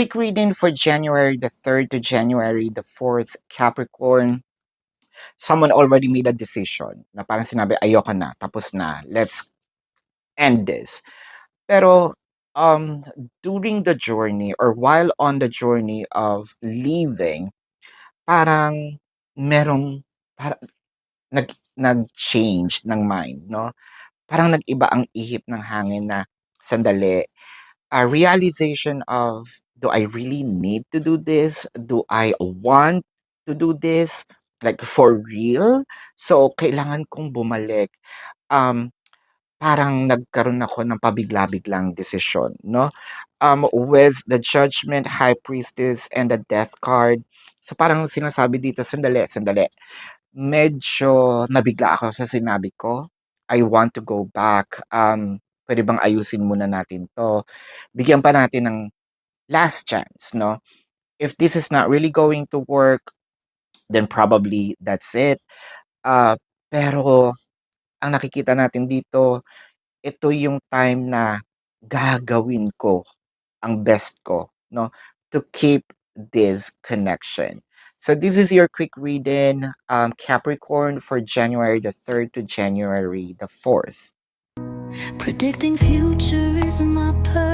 Quick reading for January the 3rd to January the 4th, Capricorn. Someone already made a decision na parang sinabi, ayoko na, tapos na, let's end this. Pero during the journey or while on the journey of leaving, parang merong parang nag-change ng mind, no? Parang nag-iba ang ihip ng hangin na sandali, a realization of, do I really need to do this? Do I want to do this? Like for real? So, kailangan kong bumalik. Um, Parang nagkaroon ako ng pabigla-biglang desisyon, no? With the Judgment, High Priestess, and the Death card. So, parang sinasabi dito, sandali, sandali. Medyo nabigla ako sa sinabi ko. I want to go back. Pwede bang ayusin muna natin 'to? Bigyan pa natin ng last chance, no? If this is not really going to work, then probably that's it. Pero ang nakikita natin dito, ito yung time na gagawin ko ang best ko, no? To keep this connection. So this is your quick reading, Capricorn, for January the 3rd to January the 4th. Predicting future is my purpose.